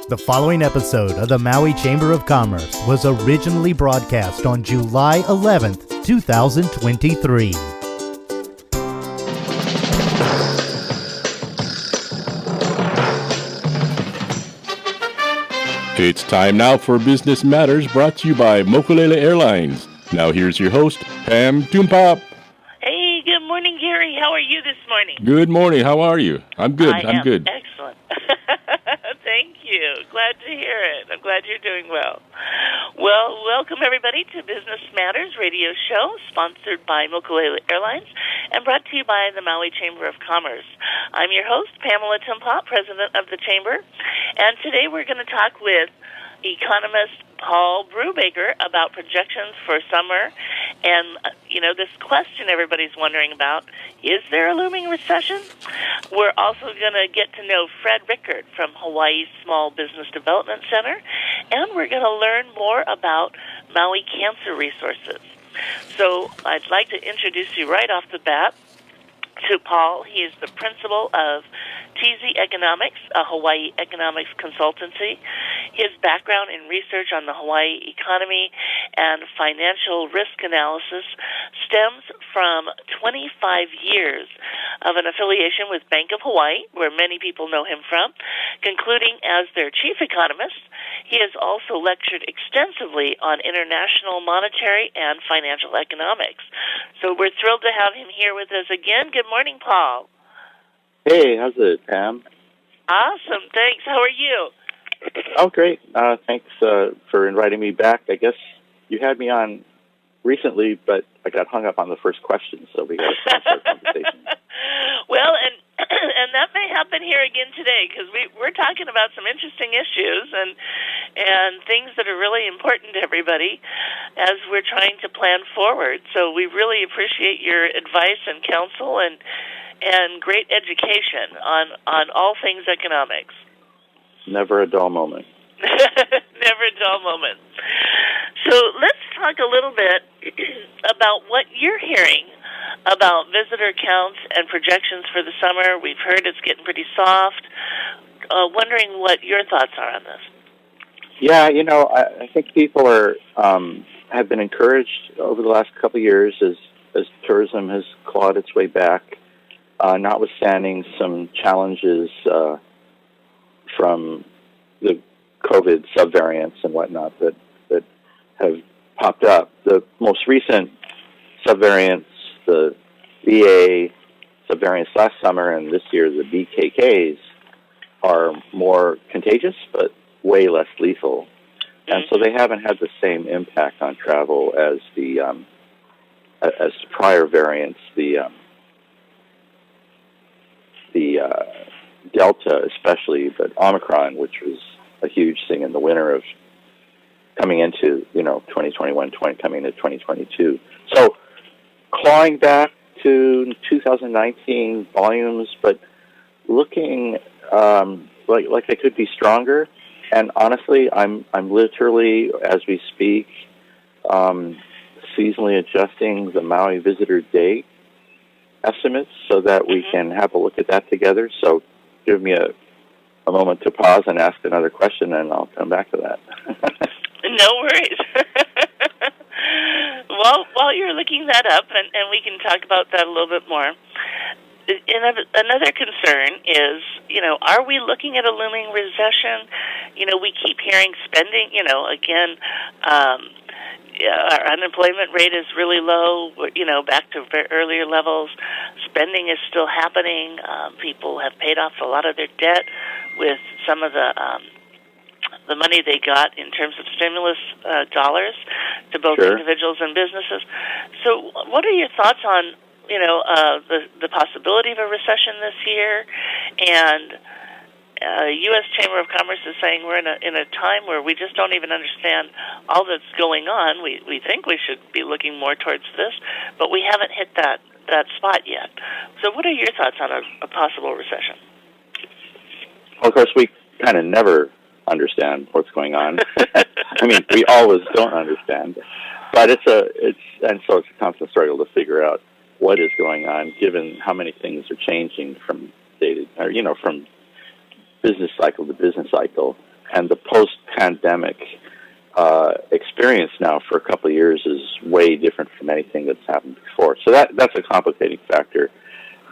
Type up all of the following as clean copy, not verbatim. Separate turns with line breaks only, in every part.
The following episode of the Maui Chamber of Commerce was originally broadcast on July 11th, 2023.
It's time now for Business Matters, brought to you by Mokulele Airlines. Now here's your host, Pam Toompop.
Hey, good morning, Gary. How are you this morning?
Good morning. How are you? I'm good. I'm good.
Excellent. Thank you. Glad to hear it. I'm glad you're doing well. Well, welcome everybody to Business Matters radio show, sponsored by Mokulele Airlines and brought to you by the Maui Chamber of Commerce. I'm your host, Pamela Toompop, president of the Chamber, and today we're going to talk with Economist Paul Brewbaker about projections for summer. And, this question everybody's wondering about, is there a looming recession? We're also going to get to know Fred Rickert from Hawai'i Small Business Development Center, and we're going to learn more about Maui cancer resources. So I'd like to introduce you right off the bat to Paul. He is the principal of TZ Economics, a Hawaii economics consultancy. His background in research on the Hawaii economy and financial risk analysis stems from 25 years of an affiliation with Bank of Hawaii, where many people know him from, concluding as their chief economist. He has also lectured extensively on international monetary and financial economics. So we're thrilled to have him here with us again. Good morning, Paul.
Hey, how's it, Pam?
Awesome, thanks. How are you?
Oh, great. Thanks for inviting me back. I guess you had me on recently, but I got hung up on the first question, so we got to start our conversation.
Well, and that may happen here again today, because we're talking about some interesting issues and things that are really important to everybody as we're trying to plan forward. So we really appreciate your advice and counsel and great education on all things economics.
Never a dull moment.
Never a dull moment. So let's talk a little bit about what you're hearing about visitor counts and projections for the summer. We've heard it's getting pretty soft. Wondering what your thoughts are on this.
Yeah, I think people have been encouraged over the last couple of years as tourism has clawed its way back, notwithstanding some challenges from the COVID subvariants and whatnot that have popped up. The most recent subvariants, the BA subvariants last summer and this year, the BKKs, are more contagious but way less lethal. And so they haven't had the same impact on travel as the as prior variants, the Delta especially, but Omicron, which was a huge thing in the winter of coming into 2021, coming into 2022. So clawing back to 2019 volumes, but looking like they could be stronger. And honestly, I'm literally, as we speak, seasonally adjusting the Maui visitor date estimates so that we can have a look at that together. So give me a moment to pause and ask another question, and I'll come back to that.
No worries. Well, while you're looking that up, and we can talk about that a little bit more, another concern is, are we looking at a looming recession? We keep hearing spending, again, our unemployment rate is really low, back to earlier levels. Spending is still happening. People have paid off a lot of their debt with some of the money they got in terms of stimulus dollars to both individuals and businesses. So what are your thoughts on, the possibility of a recession this year? And U.S. Chamber of Commerce is saying we're in a time where we just don't even understand all that's going on. We think we should be looking more towards this, but we haven't hit that spot yet. So what are your thoughts on a possible recession?
Well, of course, we kind of never understand what's going on. I mean, we always don't understand, but it's a constant struggle to figure out what is going on, given how many things are changing from from business cycle to business cycle, and post-pandemic experience now for a couple of years is way different from anything that's happened before. So that's a complicating factor.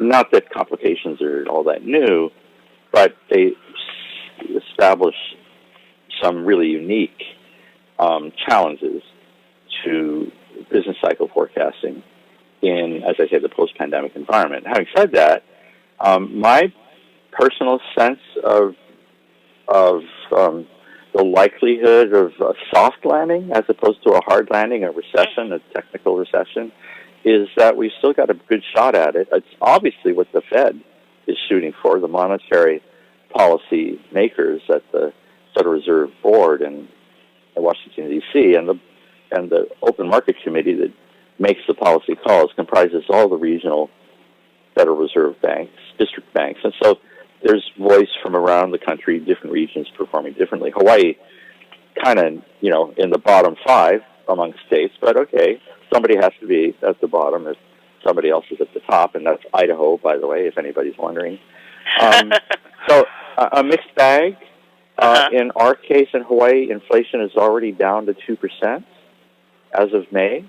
Not that complications are all that new, but they establish some really unique challenges to business cycle forecasting in, as I say, the post-pandemic environment. Having said that, my personal sense of the likelihood of a soft landing as opposed to a hard landing, a recession, a technical recession, is that we've still got a good shot at it. It's obviously what the Fed is shooting for, the monetary policy makers at the Federal Reserve Board in Washington, D.C., and the Open Market Committee that makes the policy calls comprises all the regional Federal Reserve banks, district banks. And so there's voice from around the country, different regions performing differently. Hawaii kind of, in the bottom 5 among states, but okay, somebody has to be at the bottom if somebody else is at the top, and that's Idaho, by the way, if anybody's wondering. So a mixed bag. In our case in Hawaii, inflation is already down to 2% as of May.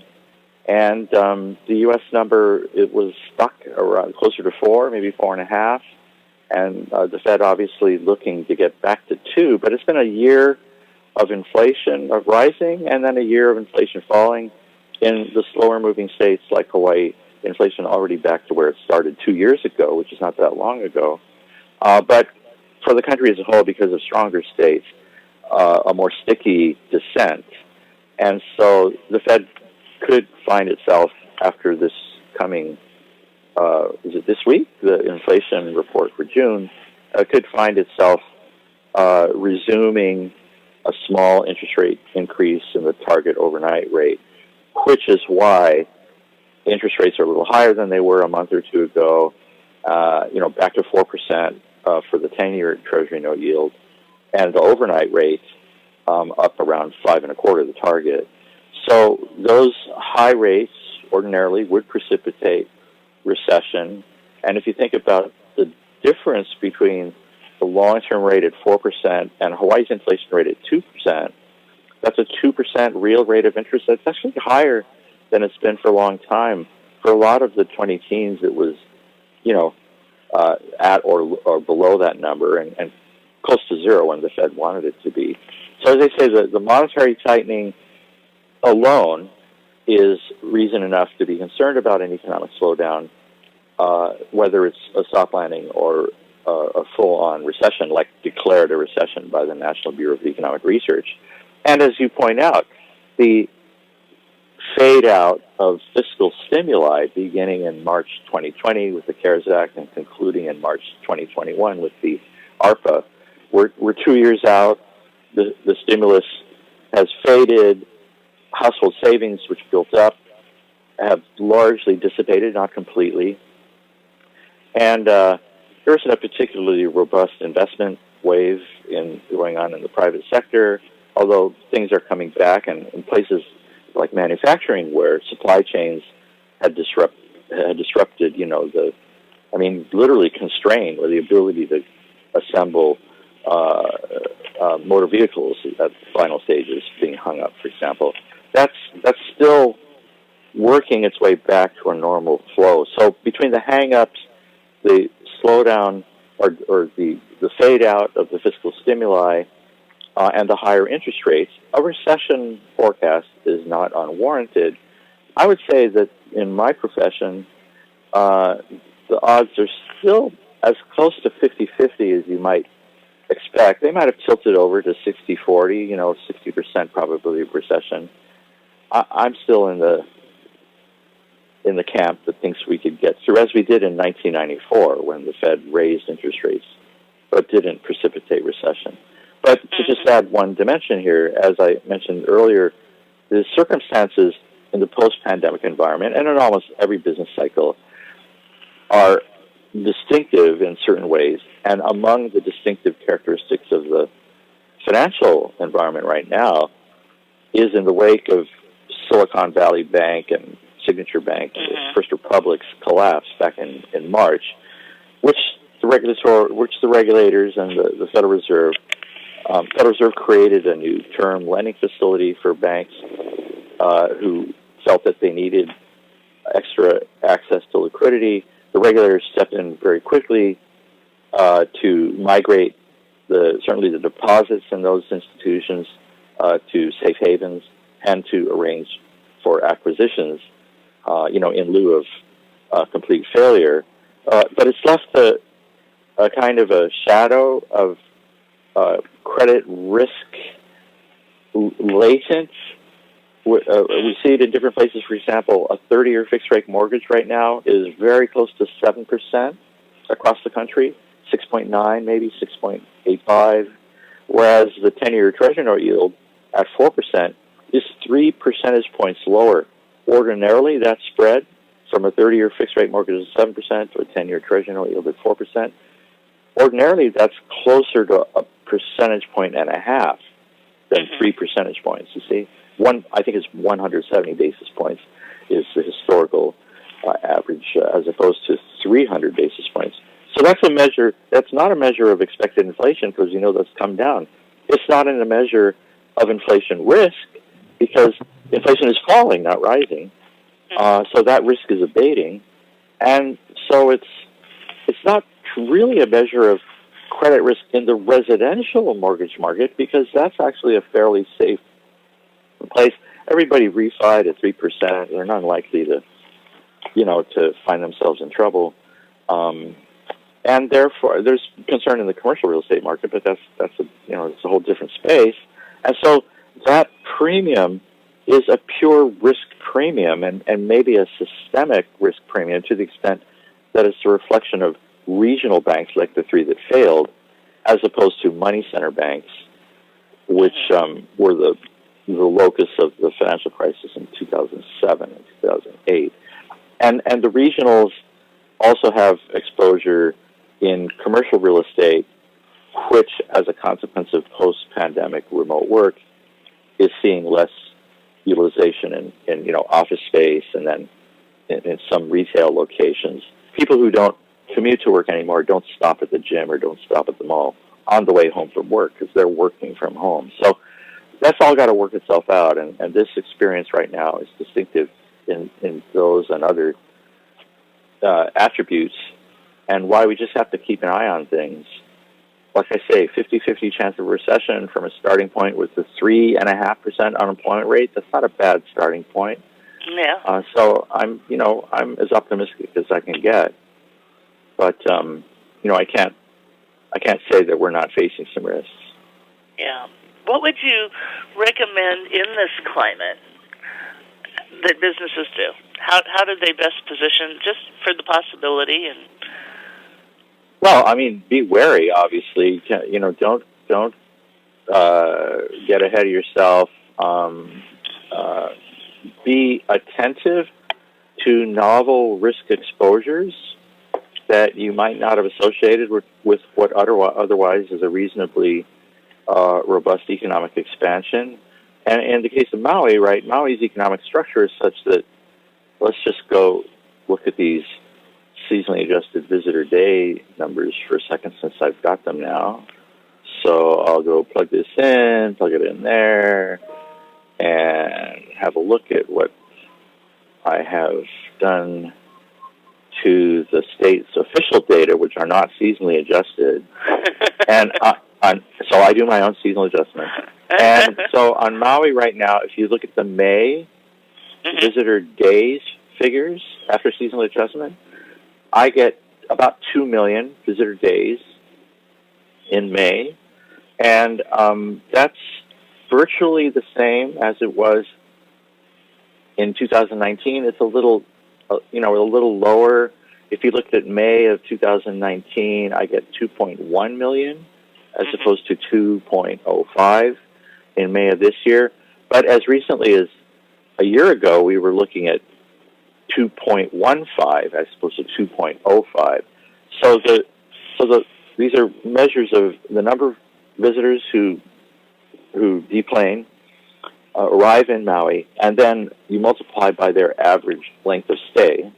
And the U.S. number, it was stuck around closer to 4, maybe 4.5. And the Fed obviously looking to get back to 2. But it's been a year of inflation of rising and then a year of inflation falling. In the slower-moving states like Hawaii, inflation already back to where it started 2 years ago, which is not that long ago. But for the country as a whole, because of stronger states, a more sticky descent. And so the Fed could find itself after this coming, is it this week? The inflation report for June could find itself resuming a small interest rate increase in the target overnight rate, which is why interest rates are a little higher than they were a month or two ago, back to 4% for the 10-year Treasury note yield, and the overnight rate up around 5.25%, the target. So those high rates ordinarily would precipitate recession. And if you think about the difference between the long-term rate at 4% and Hawaii's inflation rate at 2%, that's a 2% real rate of interest. That's actually higher than it's been for a long time. For a lot of the 20 teens, it was, at or below that number and close to zero when the Fed wanted it to be. So as I say, the monetary tightening alone is reason enough to be concerned about an economic slowdown, whether it's a soft landing or a full-on recession, like declared a recession by the National Bureau of Economic Research. And as you point out, the fade-out of fiscal stimuli beginning in March 2020 with the CARES Act and concluding in March 2021 with the ARPA. We're 2 years out. The stimulus has faded. Household savings, which built up, have largely dissipated, not completely. And there isn't a particularly robust investment wave going on in the private sector, although things are coming back, and in places like manufacturing where supply chains had disrupted, literally constrained with the ability to assemble motor vehicles at the final stages being hung up, for example. That's still working its way back to a normal flow. So between the hang-ups, the slowdown, or the fade out of the fiscal stimuli, and the higher interest rates, a recession forecast is not unwarranted. I would say that in my profession, the odds are still as close to 50-50 as you might expect. They might have tilted over to 60-40, 60% probability of recession. I'm still in the camp that thinks we could get through, as we did in 1994 when the Fed raised interest rates, but didn't precipitate recession. But to just add one dimension here, as I mentioned earlier, the circumstances in the post-pandemic environment and in almost every business cycle are distinctive in certain ways. And among the distinctive characteristics of the financial environment right now is in the wake of Silicon Valley Bank and Signature Bank, First Republic's collapse back in March, which the regulators and the Federal Reserve Federal Reserve created a new term lending facility for banks who felt that they needed extra access to liquidity. The regulators stepped in very quickly to migrate certainly the deposits in those institutions to safe havens and to arrange for acquisitions, in lieu of complete failure. But it's left a kind of a shadow of credit risk latent. We see it in different places. For example, a 30-year fixed-rate mortgage right now is very close to 7% across the country, 6.9, maybe 6.85, whereas the 10-year Treasury note yield at 4% is 3 percentage points lower. Ordinarily, that spread from a 30-year fixed-rate mortgage of 7% to a 10-year Treasury note yield at 4%, ordinarily that's closer to a percentage point and a half than 3 percentage points, you see. I think it's 170 basis points is the historical average, as opposed to 300 basis points. So that's not a measure of expected inflation, because that's come down. It's not in a measure of inflation risk, because inflation is falling, not rising. So that risk is abating. And so it's not really a measure of credit risk in the residential mortgage market, because that's actually a fairly safe place. Everybody refied at 3%. They're not likely to find themselves in trouble. And therefore, there's concern in the commercial real estate market, but that's it's a whole different space. And so that premium is a pure risk premium, and maybe a systemic risk premium, to the extent that it's a reflection of regional banks like the three that failed, as opposed to money center banks, which were the locus of the financial crisis in 2007 and 2008. And the regionals also have exposure in commercial real estate, which, as a consequence of post-pandemic remote work, is seeing less utilization in office space, and then in some retail locations. People who don't commute to work anymore don't stop at the gym or don't stop at the mall on the way home from work, because they're working from home. So that's all got to work itself out, and this experience right now is distinctive in those and other attributes, and why we just have to keep an eye on things. Like I say, 50-50 chance of recession from a starting point with the 3.5% unemployment rate. That's not a bad starting point.
Yeah.
So I'm as optimistic as I can get, but I can't say that we're not facing some risks.
Yeah. What would you recommend in this climate that businesses do? How do they best position just for the possibility? And
well, be wary. Obviously, don't get ahead of yourself. Be attentive to novel risk exposures that you might not have associated with what otherwise is a reasonably robust economic expansion. And in the case of Maui, right, Maui's economic structure is such that, let's just go look at these seasonally adjusted visitor day numbers for a second, since I've got them now. So I'll go plug this in, plug it in there, and have a look at what I have done to the state's official data, which are not seasonally adjusted. And so I do my own seasonal adjustment. And so on Maui right now, if you look at the May visitor days figures after seasonal adjustment, I get about 2 million visitor days in May. And that's virtually the same as it was in 2019. It's a little lower. If you looked at May of 2019, I get 2.1 million as opposed to 2.05 in May of this year. But as recently as a year ago, we were looking at 2.15 as opposed to 2.05. So these are measures of the number of visitors who deplane, arrive in Maui, and then you multiply by their average length of stay,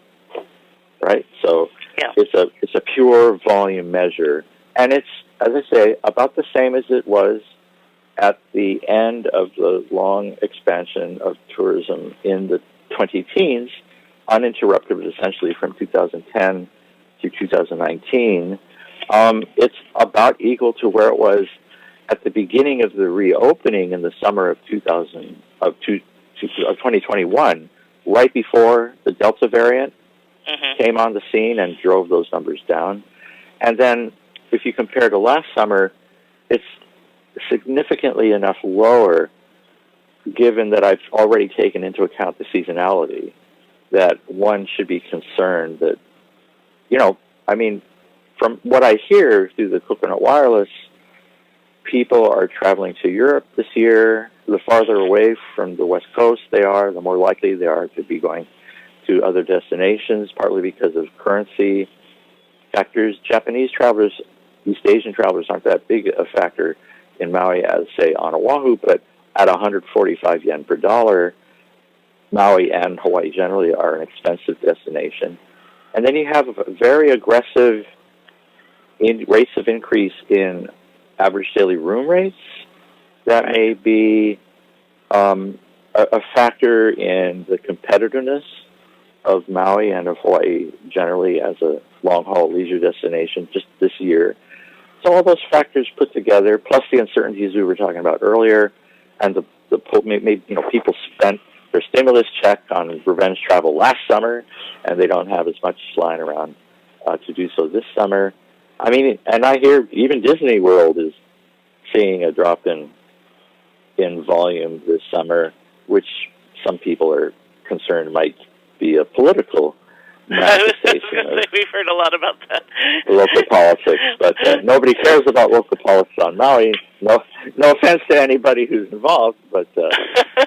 right? So it's a pure volume measure, and as I say, about the same as it was at the end of the long expansion of tourism in the 20-teens, uninterrupted essentially from 2010 to 2019. It's about equal to where it was at the beginning of the reopening in the summer of 2021, right before the Delta variant came on the scene and drove those numbers down. And then if you compare to last summer, it's significantly enough lower, given that I've already taken into account the seasonality, that one should be concerned that, from what I hear through the Coconut Wireless, people are traveling to Europe this year. The farther away from the West Coast they are, the more likely they are to be going to other destinations, partly because of currency factors. Japanese travelers, East Asian travelers aren't that big a factor in Maui as, say, on Oahu, but at 145 yen per dollar, Maui and Hawaii generally are an expensive destination. And then you have very aggressive rates of increase in average daily room rates. That may be a factor in the competitiveness of Maui and of Hawaii generally as a long-haul leisure destination just this year. So all those factors put together, plus the uncertainties we were talking about earlier, and people spent their stimulus check on revenge travel last summer, and they don't have as much lying around to do so this summer. I mean, and I hear even Disney World is seeing a drop in volume this summer, which some people are concerned might be a political manifestation.
We've heard a lot about that.
Local politics, but nobody cares about local politics on Maui. No offense to anybody who's involved, but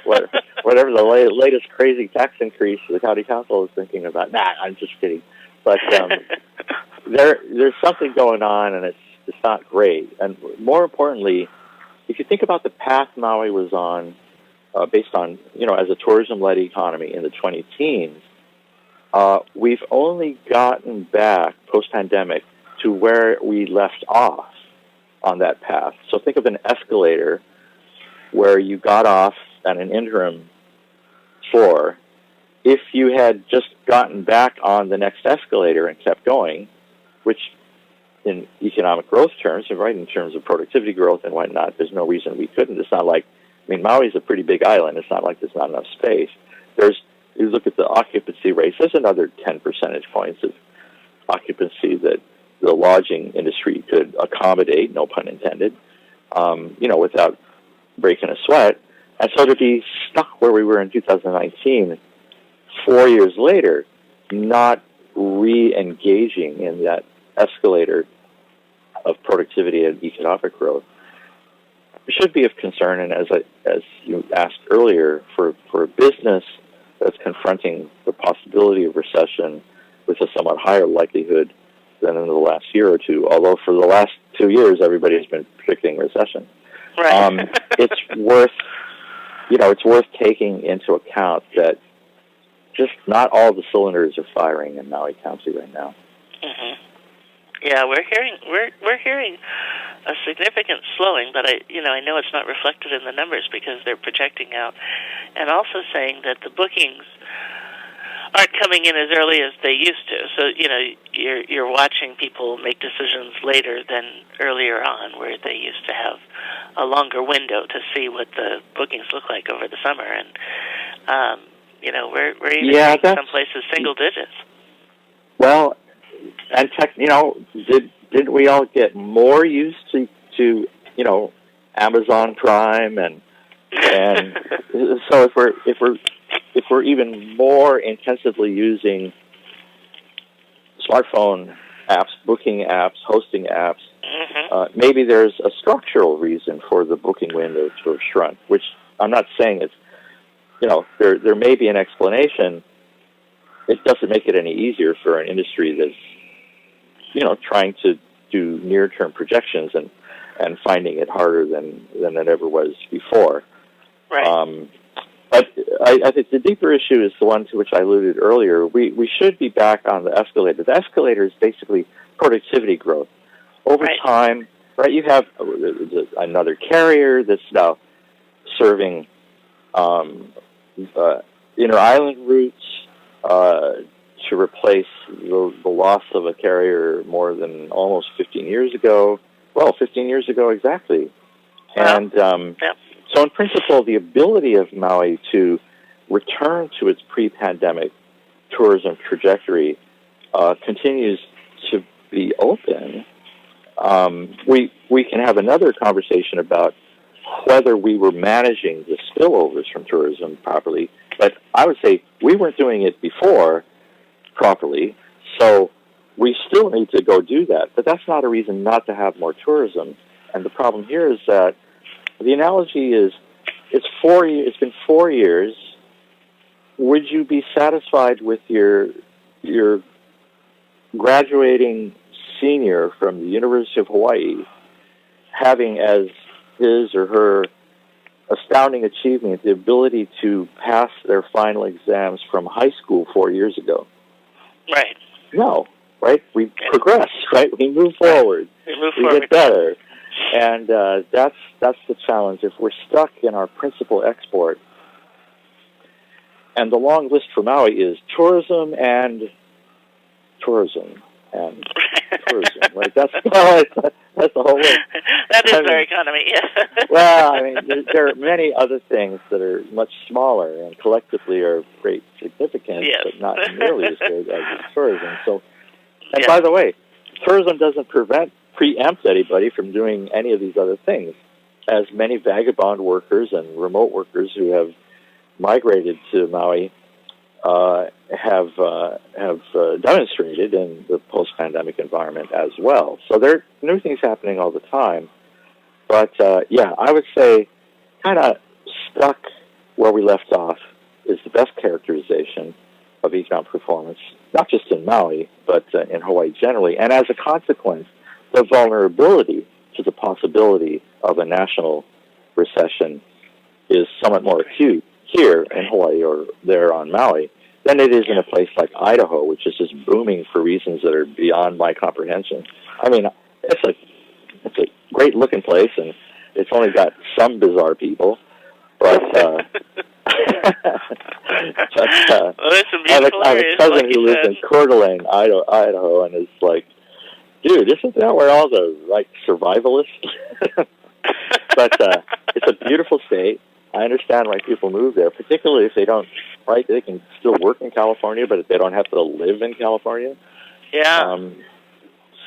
whatever the latest crazy tax increase the county council is thinking about. Nah, I'm just kidding. But there's something going on, and it's not great. And more importantly, if you think about the path Maui was on, based on, as a tourism-led economy in the 20-teens, we've only gotten back post-pandemic to where we left off on that path. So think of an escalator where you got off at an interim floor. If you had just gotten back on the next escalator and kept going, which in economic growth terms, right, in terms of productivity growth and whatnot, there's no reason we couldn't. It's not like, Maui's a pretty big island. It's not like there's not enough space. You look at the occupancy rates, there's another 10 percentage points of occupancy that the lodging industry could accommodate, no pun intended, without breaking a sweat. And so to be stuck where we were in 2019, 4 years later, not re-engaging in that escalator of productivity and economic growth, should be of concern. And as you asked earlier, for a business that's confronting the possibility of recession with a somewhat higher likelihood than in the last year or two, although for the last 2 years everybody has been predicting recession.
Right.
It's worth taking into account that just not all the cylinders are firing in Maui County right now.
Mm-hmm. Yeah, we're hearing a significant slowing, but I know it's not reflected in the numbers because they're projecting out, and also saying that the bookings aren't coming in as early as they used to. So you're watching people make decisions later than earlier on, where they used to have a longer window to see what the bookings look like over the summer, and we're even seeing some places single digits. Well.
And didn't we all get more used to Amazon Prime and so if we're even more intensively using smartphone apps, booking apps, hosting apps, maybe there's a structural reason for the booking window to have shrunk. Which I'm not saying it's there may be an explanation. It doesn't make it any easier for an industry that's, trying to do near-term projections and finding it harder than it ever was before.
Right.
But I think the deeper issue is the one to which I alluded earlier. We should be back on the escalator. The escalator is basically productivity growth. Over time, right? You have another carrier that's now serving inner island routes to replace the loss of a carrier more than almost 15 years ago. Well, 15 years ago exactly. And so in principle, the ability of Maui to return to its pre-pandemic tourism trajectory continues to be open. We can have another conversation about whether we were managing the spillovers from tourism properly, but I would say we weren't doing it before properly, so we still need to go do that. But that's not a reason not to have more tourism. And the problem here is that the analogy is it's been 4 years. Would you be satisfied with your graduating senior from the University of Hawaii having as his or her astounding achievement the ability to pass their final exams from high school 4 years ago?
Right.
No, right? We progress, right? We move forward. We get better. And that's the challenge. If we're stuck in our principal export, and the long list for Maui is tourism and tourism. And tourism, right? That's the whole list.
That is our economy, yeah.
Well, I mean, there are many other things that are much smaller and collectively are of great significance, but not nearly as great as tourism. So, and by the way, tourism doesn't preempt anybody from doing any of these other things. As many vagabond workers and remote workers who have migrated to Maui have demonstrated in the post-pandemic environment as well. So there are new things happening all the time. But, I would say kind of stuck where we left off is the best characterization of economic performance, not just in Maui, but in Hawaii generally. And as a consequence, the vulnerability to the possibility of a national recession is somewhat more acute here in Hawaii or there on Maui than it is in a place like Idaho, which is just booming for reasons that are beyond my comprehension. I mean, it's a great looking place, and it's only got some bizarre people, but
well, there's some beautiful
I have a cousin who lives in Coeur d'Alene, Idaho, and is like, dude, isn't that where all the survivalists? But it's a beautiful state. I understand why people move there, particularly if they don't, right? They can still work in California, but if they don't have to live in California.
Yeah.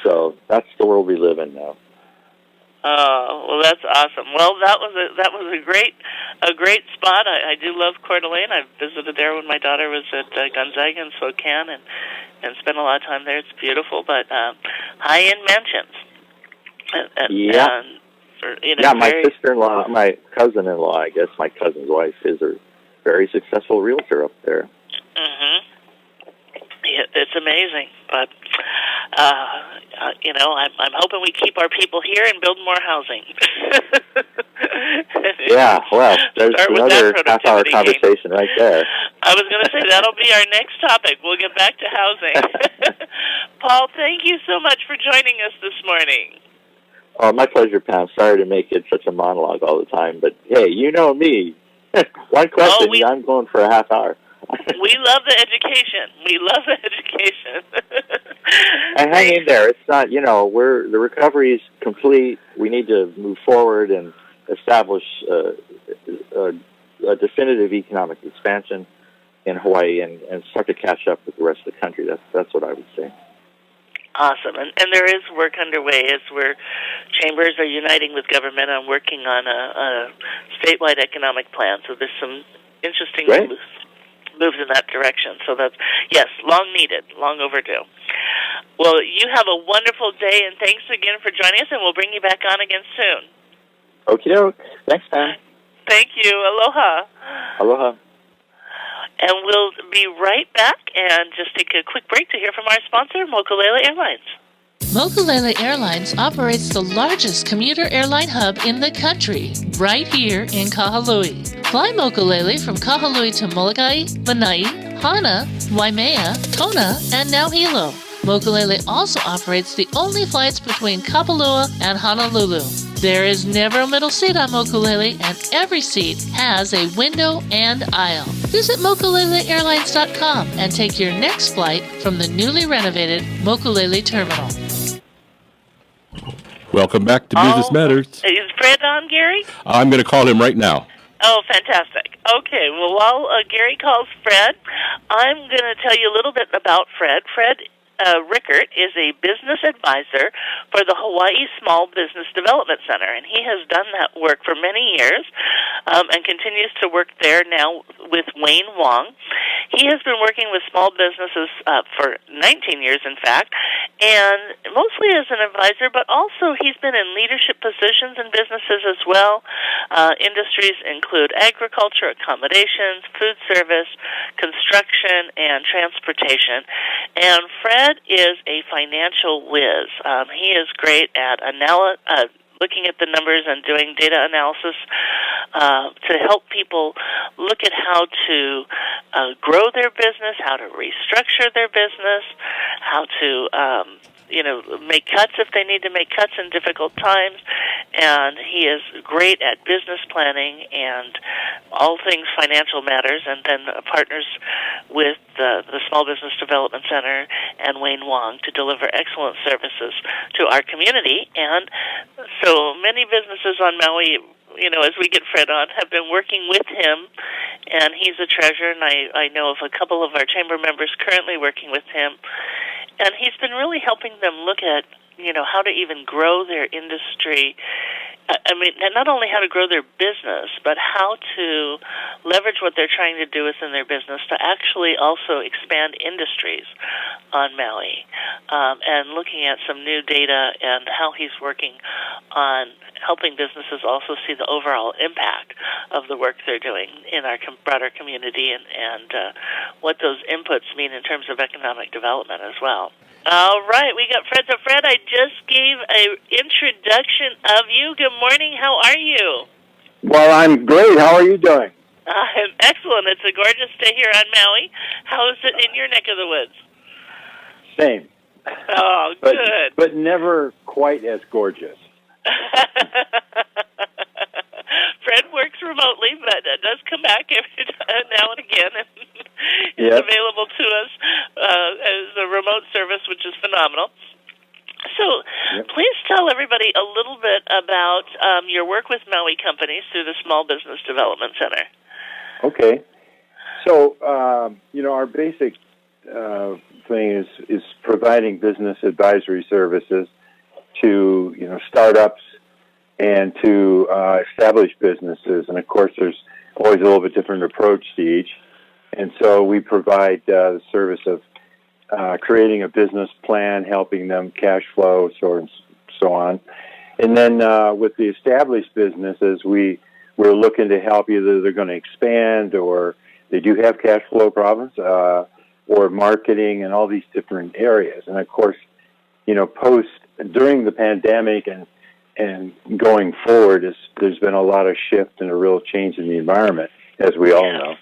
So that's the world we live in now.
Oh, well, that's awesome. Well, that was a great spot. I do love Coeur d'Alene. I visited there when my daughter was at Gonzaga and Spokane, and spent a lot of time there. It's beautiful, but high-end mansions.
My sister-in-law, my cousin-in-law, I guess my cousin's wife, is a very successful realtor up there.
Mm-hmm. Yeah, it's amazing, but I'm hoping we keep our people here and build more housing.
Yeah, well, there's another half-hour conversation right there.
I was going to say that'll be our next topic. We'll get back to housing. Paul, thank you so much for joining us this morning.
Oh, my pleasure, Pam. Sorry to make it such a monologue all the time, but hey, you know me. One question, I'm going for a half hour.
We love the education.
And hang in there. It's not, the recovery is complete. We need to move forward and establish a definitive economic expansion in Hawaii and start to catch up with the rest of the country. That's what I would say.
Awesome. And there is work underway as where chambers are uniting with government on working on a statewide economic plan. So there's some interesting moves in that direction. So that's, yes, long needed, long overdue. Well, you have a wonderful day, and thanks again for joining us, and we'll bring you back on again soon.
Okie doke. Thanks, Pam.
Thank you. Aloha.
Aloha.
And we'll be right back and just take a quick break to hear from our sponsor, Mokulele Airlines.
Mokulele Airlines operates the largest commuter airline hub in the country, right here in Kahului. Fly Mokulele from Kahului to Molokai, Lanai, Hana, Waimea, Kona, and now Hilo. Mokulele also operates the only flights between Kapalua and Honolulu. There is never a middle seat on Mokulele, and every seat has a window and aisle. Visit mokuleleairlines.com and take your next flight from the newly renovated Mokulele Terminal.
Welcome back to Business Matters.
Is Fred on, Gary?
I'm going to call him right now.
Oh, fantastic. Okay, well, while Gary calls Fred, I'm going to tell you a little bit about Fred. Fred Rickert is a business advisor for the Hawai'i Small Business Development Center, and he has done that work for many years and continues to work there now with Wayne Wong. He has been working with small businesses for 19 years, in fact, and mostly as an advisor, but also he's been in leadership positions in businesses as well. Industries include agriculture, accommodations, food service, construction, and transportation. And Fred is a financial whiz. He is great at looking at the numbers and doing data analysis to help people look at how to grow their business, how to restructure their business, how to make cuts if they need to make cuts in difficult times. And he is great at business planning and all things financial matters, and then partners with the Small Business Development Center and Wayne Wong to deliver excellent services to our community. And so many businesses on Maui, as we get Fred on, have been working with him, and he's a treasure, and I know of a couple of our chamber members currently working with him. And he's been really helping them look at, how to even grow their industry. I mean, not only how to grow their business, but how to leverage what they're trying to do within their business to actually also expand industries on Maui. And looking at some new data and how he's working on helping businesses also see the overall impact of the work they're doing in our broader community and what those inputs mean in terms of economic development as well. All right, we got Fred. So, Fred, I just gave an introduction of you. Good morning. How are you?
Well, I'm great. How are you doing?
I'm excellent. It's a gorgeous day here on Maui. How is it in your neck of the woods?
Same.
Oh, good.
But never quite as gorgeous.
Fred works remotely, but does come back every now and again, and is available to us as a remote service, which is phenomenal. So please tell everybody a little bit about your work with Maui companies through the Small Business Development Center.
Okay. So, our basic thing is providing business advisory services to, startups and to established businesses. And, of course, there's always a little bit different approach to each. And so we provide the service of creating a business plan, helping them cash flow, so on. And then with the established businesses, we're looking to help either they're going to expand or they do have cash flow problems or marketing and all these different areas. And, of course, during the pandemic and going forward, there's been a lot of shift and a real change in the environment, as we all know.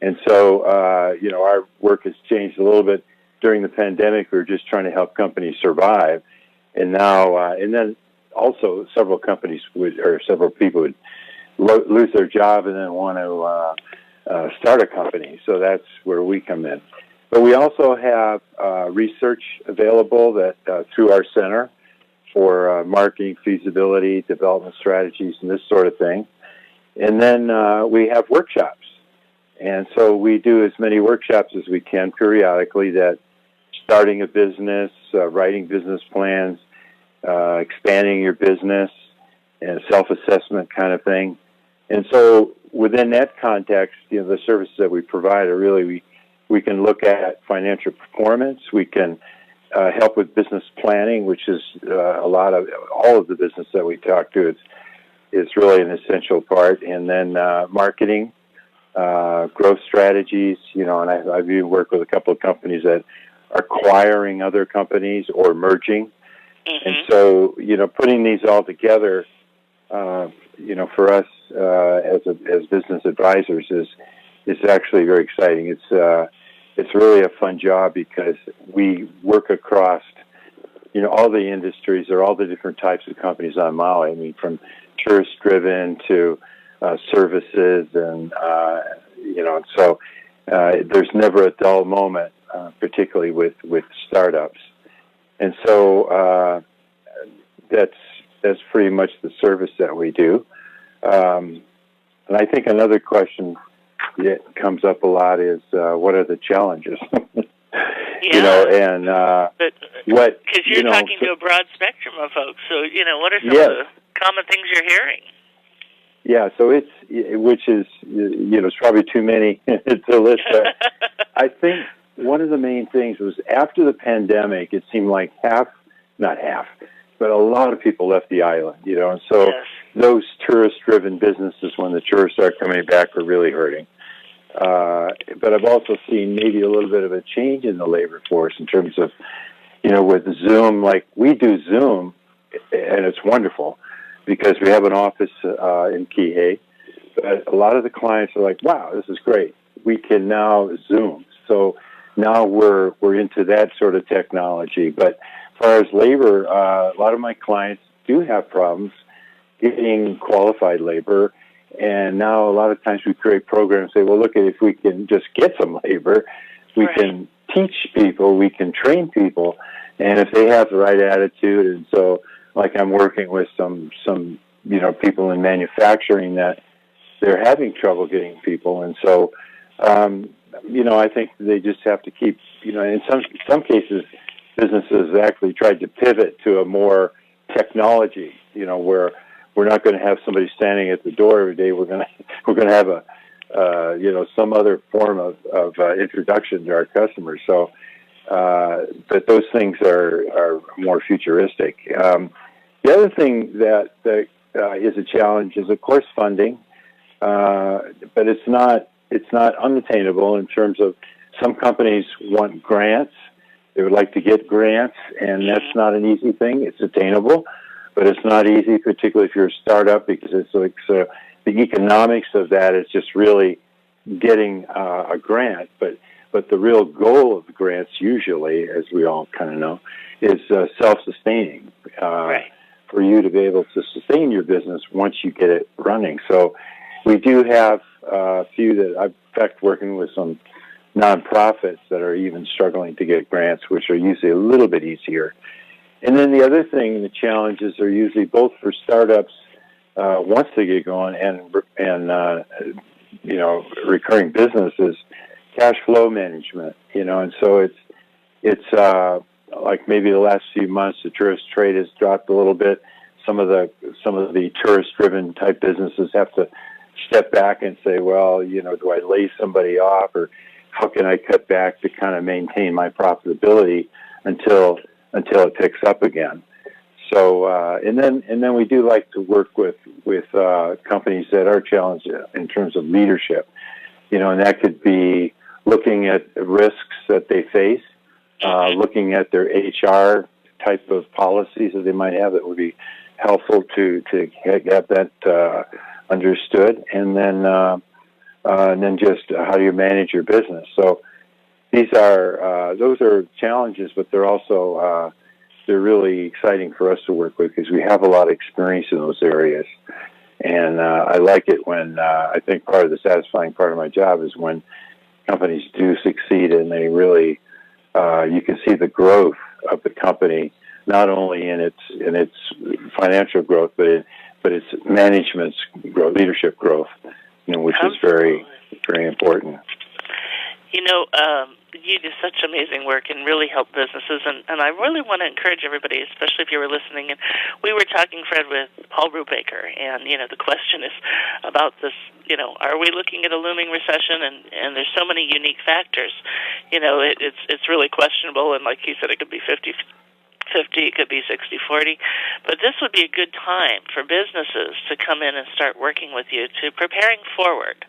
And so, our work has changed a little bit. During the pandemic, we were just trying to help companies survive. And now, and then also several people would lose their job and then want to start a company. So that's where we come in. But we also have research available that through our center for marketing, feasibility, development strategies, and this sort of thing. And then we have workshops. And so we do as many workshops as we can periodically, that starting a business, writing business plans, expanding your business, and self-assessment kind of thing. And so within that context, the services that we provide are really, we can look at financial performance. We can help with business planning, which is all of the business that we talk to. It's really an essential part. And then marketing, growth strategies, and I've even worked with a couple of companies that are acquiring other companies or merging. Mm-hmm. And so, putting these all together, for us as business advisors is actually very exciting. it's really a fun job because we work across, all the industries or all the different types of companies on Maui. I mean, from tourist-driven to services, and so there's never a dull moment, particularly with startups. And so that's pretty much the service that we do. And I think another question that comes up a lot is what are the challenges?
Because you're talking to a broad spectrum of folks. So what are some of the common things you're hearing?
Yeah, so it's probably too many to list. I think one of the main things was after the pandemic, it seemed like not half, but a lot of people left the island, and so those tourist-driven businesses, when the tourists start coming back, are really hurting. But I've also seen maybe a little bit of a change in the labor force in terms of, with Zoom, like we do Zoom, and it's wonderful because we have an office in Kihei. But a lot of the clients are like, wow, this is great. We can now Zoom. So now we're into that sort of technology. But as far as labor, a lot of my clients do have problems getting qualified labor. And now a lot of times we create programs, say, well, look, if we can just get some labor, we can teach people, we can train people, and if they have the right attitude. And so, like, I'm working with some people in manufacturing that they're having trouble getting people. And so, I think they just have to keep, in some cases, businesses actually tried to pivot to a more technology, where we're not going to have somebody standing at the door every day. We're going to have some other form of introduction to our customers. So, but those things are more futuristic. The other thing that is a challenge is, of course, funding, but it's not unattainable in terms of some companies want grants. They would like to get grants, and that's not an easy thing. It's attainable, but it's not easy, particularly if you're a startup, because it's like the economics of that is just really getting a grant. But the real goal of the grants, usually, as we all kind of know, is self-sustaining. For you to be able to sustain your business once you get it running. So we do have a few that I've, in fact, working with some nonprofits that are even struggling to get grants, which are usually a little bit easier. And then the other thing, the challenges are usually both for startups once they get going and recurring businesses, cash flow management. And so it's like maybe the last few months the tourist trade has dropped a little bit. Some of the tourist-driven type businesses have to step back and say, well, do I lay somebody off, or how can I cut back to kind of maintain my profitability until it picks up again? So and then we do like to work with companies that are challenged in terms of leadership, and that could be looking at risks that they face, looking at their HR type of policies that they might have that would be helpful to have that understood, and then just how do you manage your business. So those are challenges, but they're also they're really exciting for us to work with because we have a lot of experience in those areas. And I like it when I think part of the satisfying part of my job is when companies do succeed and they really you can see the growth of the company, not only in its financial growth, but its management's growth, leadership growth, which is very, very important.
You do such amazing work and really help businesses, and I really want to encourage everybody, especially if you were listening. And we were talking, Fred, with Paul Brewbaker, and the question is about this. Are we looking at a looming recession? And there's so many unique factors. It's really questionable, and like he said, it could be 50-50, it could be 60-40, but this would be a good time for businesses to come in and start working with you to preparing forward.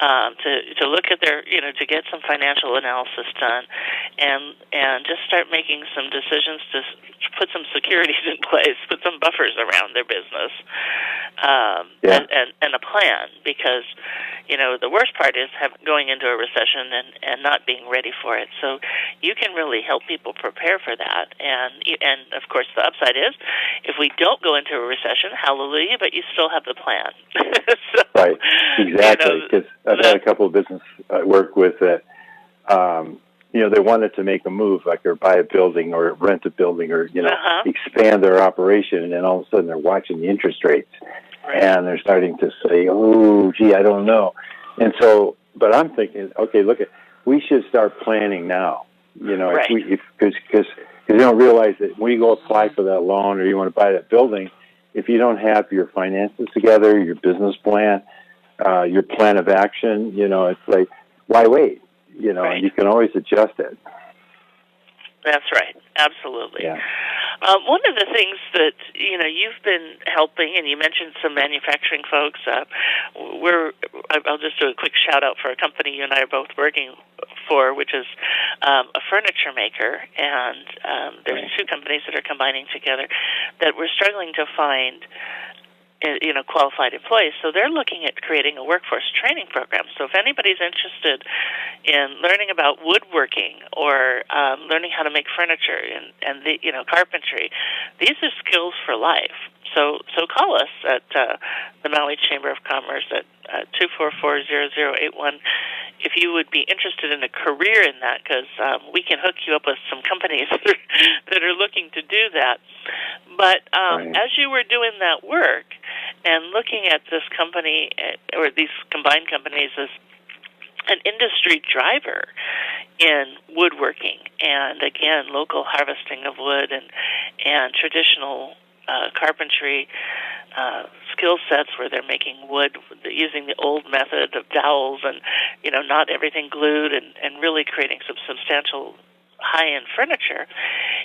to look at their, to get some financial analysis done, and just start making some decisions to put some securities in place, put some buffers around their business, and a plan. Because the worst part is going into a recession and not being ready for it. So you can really help people prepare for that. And of course, the upside is if we don't go into a recession, hallelujah, but you still have the plan. So,
right, exactly. Because I've had a couple of business I work with that, they wanted to make a move, like or buy a building or rent a building or, expand their operation. And then all of a sudden they're watching the interest rates. Right. And they're starting to say, oh, gee, I don't know. And so, but I'm thinking, okay, we should start planning now.
Right.
Because you don't realize that when you go apply for that loan or you want to buy that building, if you don't have your finances together, your business plan, your plan of action, it's like, why wait?
Right.
And you can always adjust it.
That's right. Absolutely.
Yeah.
One of the things that, you've been helping, and you mentioned some manufacturing folks, I'll just do a quick shout out for a company you and I are both working for, which is a furniture maker, and there's two companies that are combining together that we're struggling to find qualified employees. So they're looking at creating a workforce training program. So if anybody's interested in learning about woodworking or learning how to make furniture and carpentry, these are skills for life. So call us at the Maui Chamber of Commerce at 244-0081 if you would be interested in a career in that, because we can hook you up with some companies that are looking to do that. But as you were doing that work and looking at this company or these combined companies as an industry driver in woodworking and, again, local harvesting of wood and traditional carpentry skill sets where they're making wood using the old method of dowels and, not everything glued and really creating some substantial high-end furniture,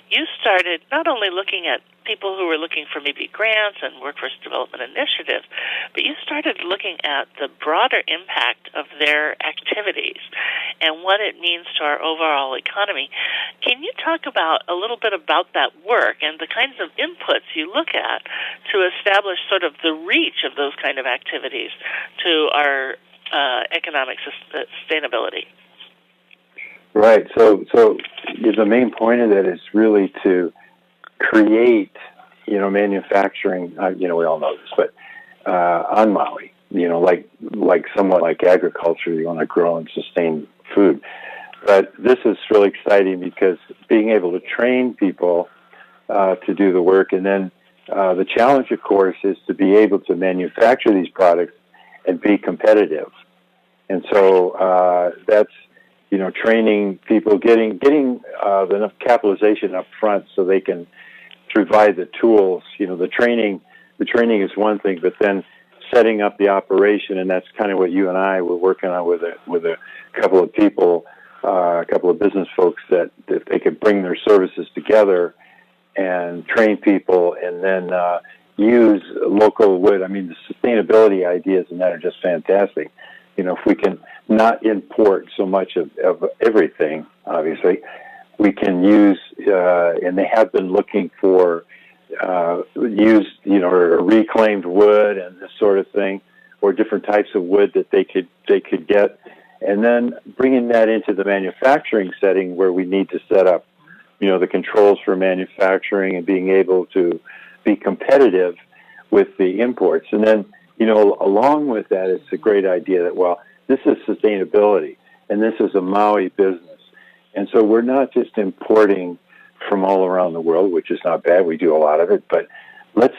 you started not only looking at people who were looking for maybe grants and workforce development initiatives, but you started looking at the broader impact of their activities and what it means to our overall economy. Can you talk about a little bit about that work and the kinds of inputs you look at to establish sort of the reach of those kind of activities to our economic sustainability?
Right. So the main point of that is really to create, manufacturing. We all know this, but on Maui, like somewhat like agriculture, you want to grow and sustain food. But this is really exciting because being able to train people to do the work, and then the challenge, of course, is to be able to manufacture these products and be competitive. And so that's training people, getting enough capitalization up front so they can provide the tools. The training is one thing, but then setting up the operation, and that's kind of what you and I were working on with a couple of people, a couple of business folks that if they could bring their services together and train people, and then use local wood. I mean, the sustainability ideas and that are just fantastic. If we can not import so much of everything, obviously, we can use, and they have been looking for used, reclaimed wood and this sort of thing, or different types of wood that they could get, and then bringing that into the manufacturing setting where we need to set up, the controls for manufacturing and being able to be competitive with the imports. And then, along with that, it's a great idea that, this is sustainability, and this is a Maui business. And so we're not just importing from all around the world, which is not bad. We do a lot of it, but let's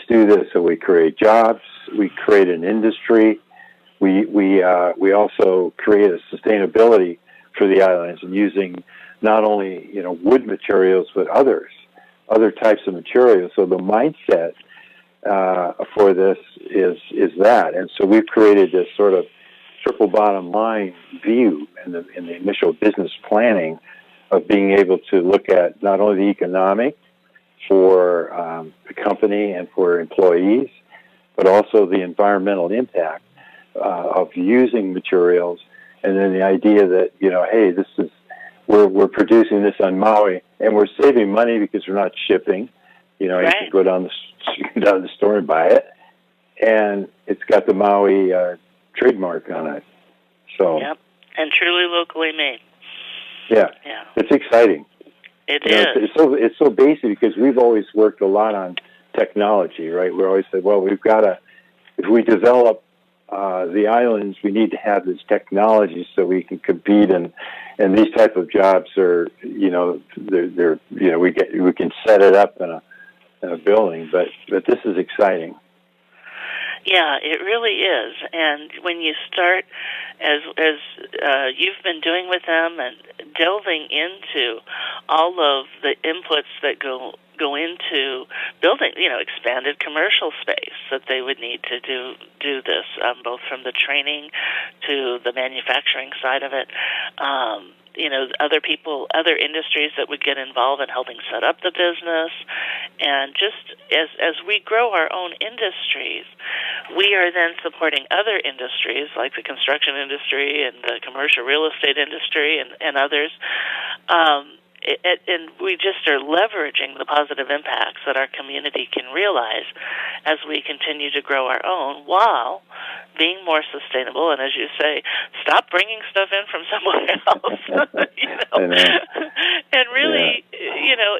do this. So we create jobs, we create an industry, we also create a sustainability for the islands, and using not only wood materials but other types of materials. So the mindset for this is that, and so we've created this sort of triple bottom line view in the initial business planning of being able to look at not only the economic for the company and for employees, but also the environmental impact of using materials, and then the idea that, hey, this is we're producing this on Maui, and we're saving money because we're not shipping.
Right.
You can go down the store and buy it, and it's got the Maui trademark on it. So.
Yep, and truly locally made.
Yeah. It's exciting.
It is.
It's so basic because we've always worked a lot on technology, right? We always said, well, we've got to, if we develop the islands, we need to have this technology so we can compete, and these type of jobs are, they're we can set it up in a building, but this is exciting.
Yeah, it really is. And when you start, as you've been doing with them, and delving into all of the inputs that go into building, expanded commercial space that they would need to do this, both from the training to the manufacturing side of it. Other industries that would get involved in helping set up the business. And just as we grow our own industries, we are then supporting other industries like the construction industry and the commercial real estate industry and others. And we just are leveraging the positive impacts that our community can realize as we continue to grow our own while being more sustainable. And as you say, stop bringing stuff in from somewhere else, and really,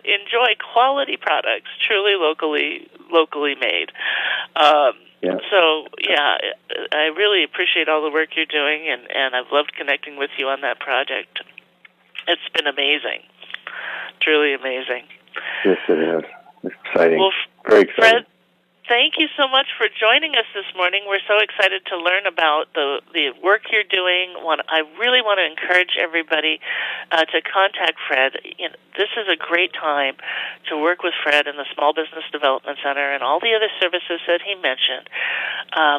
enjoy quality products, truly locally made. So, I really appreciate all the work you're doing, and I've loved connecting with you on that project. It's been amazing. Truly amazing.
Yes, it is. Exciting.
Well,
very exciting.
Fred, thank you so much for joining us this morning. We're so excited to learn about the work you're doing. I really want to encourage everybody to contact Fred. This is a great time to work with Fred and the Small Business Development Center and all the other services that he mentioned,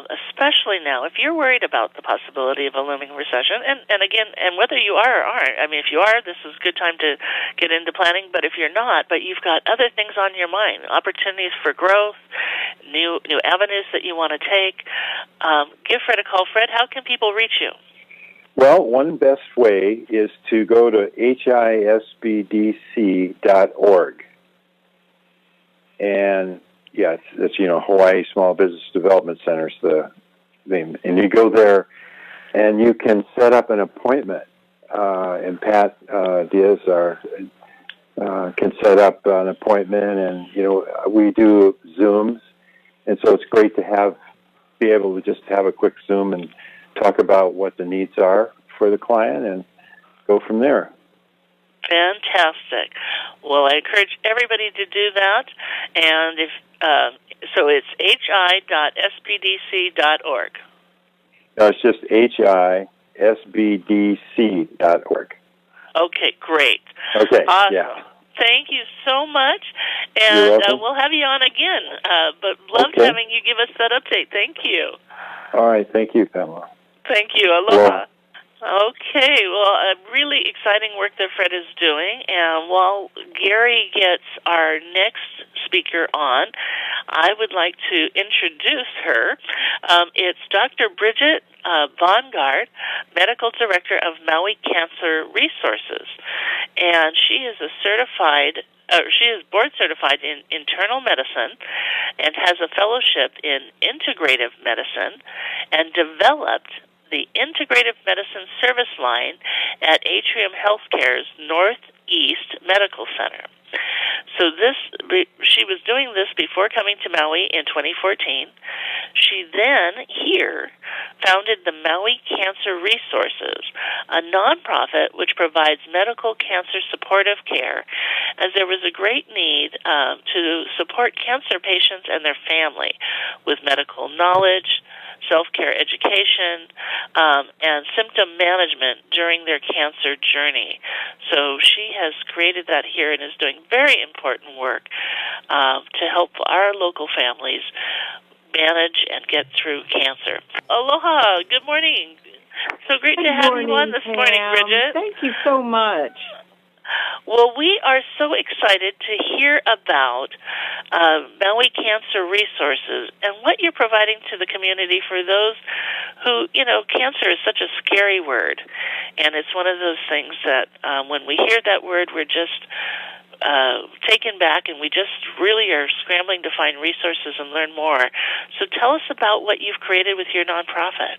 especially now. If you're worried about the possibility of a looming recession, and again, and whether you are or aren't, if you are, this is a good time to get into planning, but if you're not, but you've got other things on your mind, opportunities for growth, new avenues that you want to take, give Fred a call. Fred, how can people reach you?
Well, one best way is to go to hisbdc.org. And, it's Hawaii Small Business Development Center's the name. And you go there, and you can set up an appointment. And Pat Diaz can set up an appointment, and, we do Zooms. And so it's great to be able to just have a quick Zoom and talk about what the needs are for the client and go from there.
Fantastic. Well, I encourage everybody to do that. And so it's hi.spdc.org.
No, it's just hisbdc.org.
Okay, great.
Okay,
awesome.
yeah.
Thank you so much, and we'll have you on again. But loved having you give us that update. Thank you.
All right, thank you, Pamela.
Thank you. Aloha. Okay, well, really exciting work that Fred is doing, and while Gary gets our next speaker on, I would like to introduce her. It's Dr. Bridget Bongaard, Medical Director of Maui Cancer Resources, and she is she is board certified in internal medicine and has a fellowship in integrative medicine, and developed the Integrative Medicine Service Line at Atrium Healthcare's Northeast Medical Center. So she was doing this before coming to Maui in 2014. She then here founded the Maui Cancer Resources, a nonprofit which provides medical cancer supportive care, as there was a great need to support cancer patients and their family with medical knowledge, self-care education, and symptom management during their cancer journey. So she has created that here and is doing very important work to help our local families manage and get through cancer. Aloha. Good morning. So great to have you on this morning, Bridget.
Thank you so much.
Well, we are so excited to hear about Maui Cancer Resources and what you're providing to the community for those who, cancer is such a scary word, and it's one of those things that when we hear that word, we're just taken back, and we just really are scrambling to find resources and learn more. So tell us about what you've created with your nonprofit.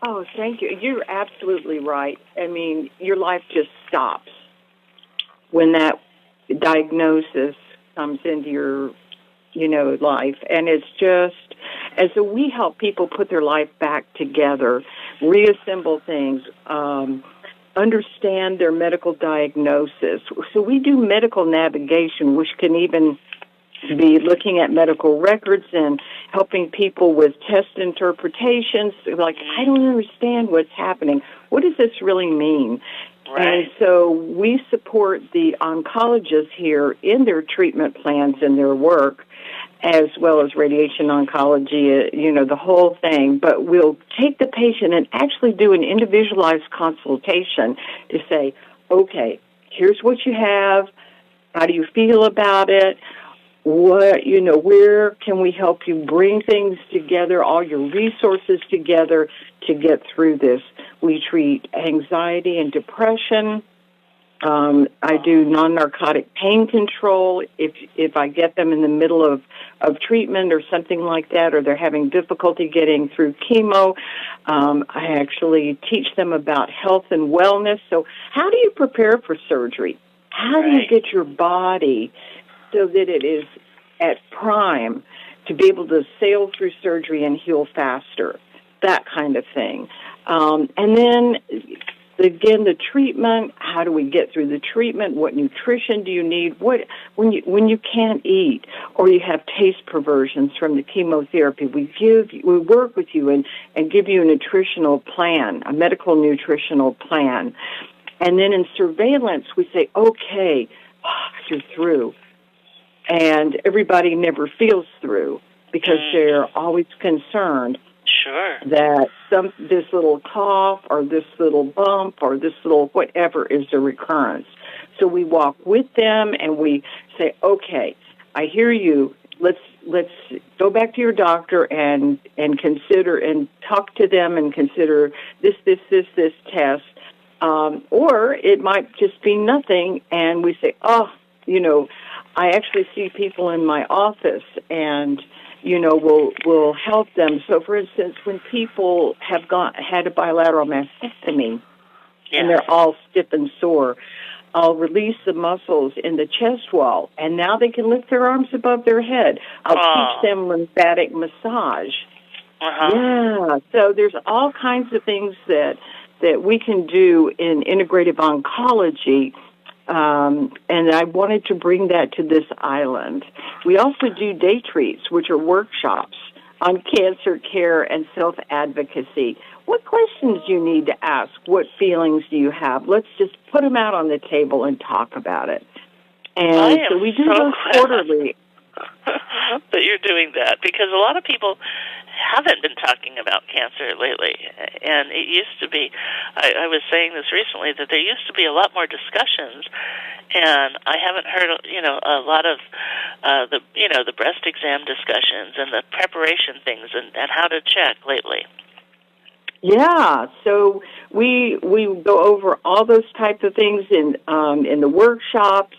Oh, thank you. You're absolutely right. I mean, your life just stops when that diagnosis comes into your, life. And it's just, and so we help people put their life back together, reassemble things, understand their medical diagnosis. So we do medical navigation, which can even be looking at medical records and helping people with test interpretations. Like, I don't understand what's happening. What does this really mean?
Right.
And so we support the oncologists here in their treatment plans and their work, as well as radiation oncology, the whole thing. But we'll take the patient and actually do an individualized consultation to say, okay, here's what you have. How do you feel about it? What, where can we help you bring things together, all your resources together to get through this? We treat anxiety and depression. I do non-narcotic pain control if I get them in the middle of treatment or something like that, or they're having difficulty getting through chemo. I actually teach them about health and wellness. So how do you prepare for surgery? How do you get your body so that it is at prime to be able to sail through surgery and heal faster, that kind of thing. And then, again, the treatment, how do we get through the treatment? What nutrition do you need? When you can't eat or you have taste perversions from the chemotherapy, we work with you and give you a nutritional plan, a medical nutritional plan. And then in surveillance, we say, okay, you're through. And everybody never feels through because they're always concerned that this little cough or this little bump or this little whatever is a recurrence. So we walk with them and we say, okay, I hear you. Let's go back to your doctor and consider and talk to them and consider this test. Or it might just be nothing, and we say, I actually see people in my office, and, we'll help them. So, for instance, when people have had a bilateral mastectomy, and they're all stiff and sore, I'll release the muscles in the chest wall, and now they can lift their arms above their head. I'll teach them lymphatic massage. Yeah, so there's all kinds of things that we can do in integrative oncology, and I wanted to bring that to this island. We also do day treats, which are workshops on cancer care and self-advocacy. What questions do you need to ask? What feelings do you have? Let's just put them out on the table and talk about it. And so we do those quarterly.
That you're doing that, because a lot of people haven't been talking about cancer lately, and it used to be, I was saying this recently, that there used to be a lot more discussions, and I haven't heard, a lot of the breast exam discussions and the preparation things and how to check lately.
Yeah, so we go over all those types of things in the workshops,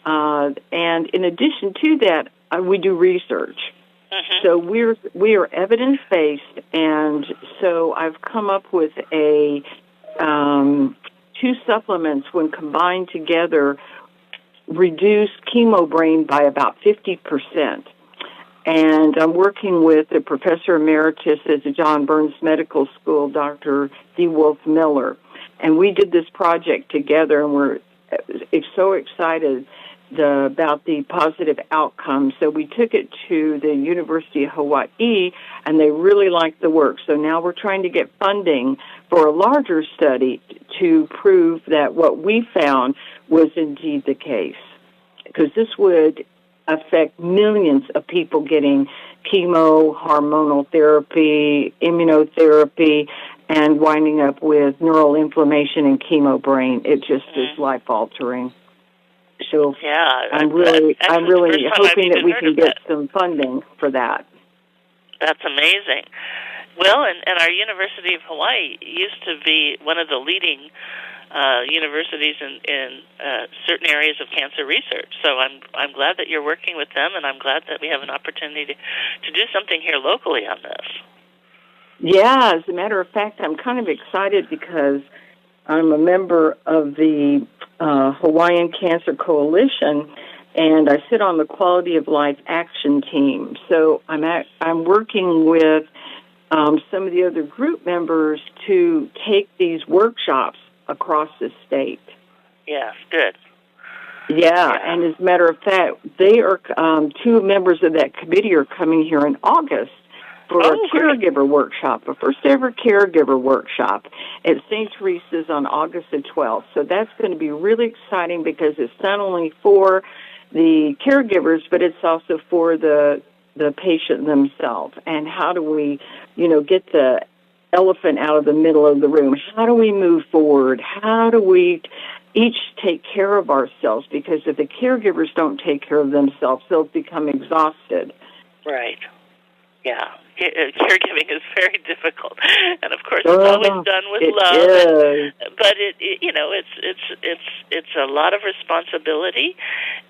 and in addition to that, we do research. So we are evidence-based, and so I've come up with two supplements, when combined together, reduce chemo brain by about 50%. And I'm working with the professor emeritus at the John Burns Medical School, Dr. D. Wolf Miller. And we did this project together, and we're so excited about the positive outcomes. So we took it to the University of Hawai'i, and they really liked the work. So now we're trying to get funding for a larger study to prove that what we found was indeed the case, because this would affect millions of people getting chemo, hormonal therapy, immunotherapy, and winding up with neural inflammation and chemo brain. It just is life-altering. So I'm really hoping that we can get some funding for that.
That's amazing. Well, and our University of Hawaii used to be one of the leading universities in certain areas of cancer research. So I'm glad that you're working with them, and I'm glad that we have an opportunity to do something here locally on this.
Yeah, as a matter of fact, I'm kind of excited because I'm a member of the Hawaiian Cancer Coalition, and I sit on the Quality of Life Action Team. So I'm working with some of the other group members to take these workshops across the state.
Yes, good.
Yeah, and as a matter of fact, they are two members of that committee are coming here in August for a caregiver workshop, a first-ever caregiver workshop at St. Teresa's on August the 12th. So that's going to be really exciting because it's not only for the caregivers, but it's also for the patient themselves. And how do we, get the elephant out of the middle of the room? How do we move forward? How do we each take care of ourselves? Because if the caregivers don't take care of themselves, they'll become exhausted.
Right. Yeah. Caregiving is very difficult, and of course, it's always done with love. But it's a lot of responsibility,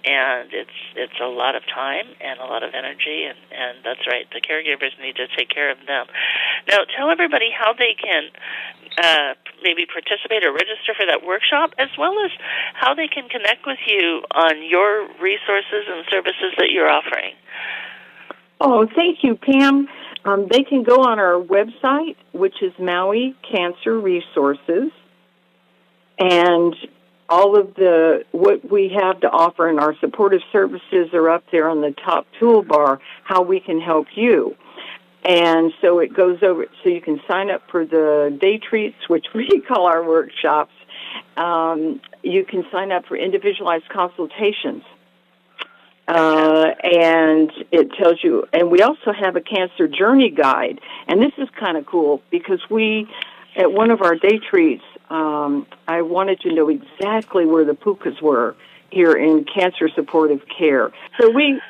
and it's a lot of time and a lot of energy, and that's right. The caregivers need to take care of them. Now, tell everybody how they can maybe participate or register for that workshop, as well as how they can connect with you on your resources and services that you're offering.
Oh, thank you, Pam. They can go on our website, which is Maui Cancer Resources, and all of what we have to offer in our supportive services are up there on the top toolbar, how we can help you. And so it goes over, so you can sign up for the day treats, which we call our workshops. You can sign up for individualized consultations. And it tells you, and we also have a cancer journey guide, and this is kind of cool because at one of our day treats, I wanted to know exactly where the pukas were here in cancer supportive care. So we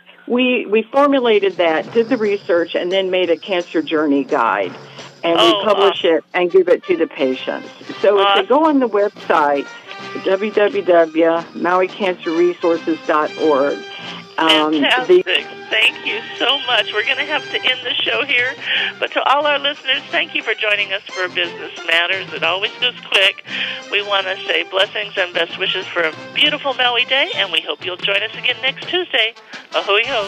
formulated that, did the research, and then made a cancer journey guide, and we publish it and give it to the patients. So if they go on the website, www.mauicancerresources.org.
Fantastic. Thank you so much. We're going to have to end the show here. But to all our listeners, thank you for joining us for Business Matters. It always goes quick. We want to say blessings and best wishes for a beautiful Maui day, and we hope you'll join us again next Tuesday. Ahui ho.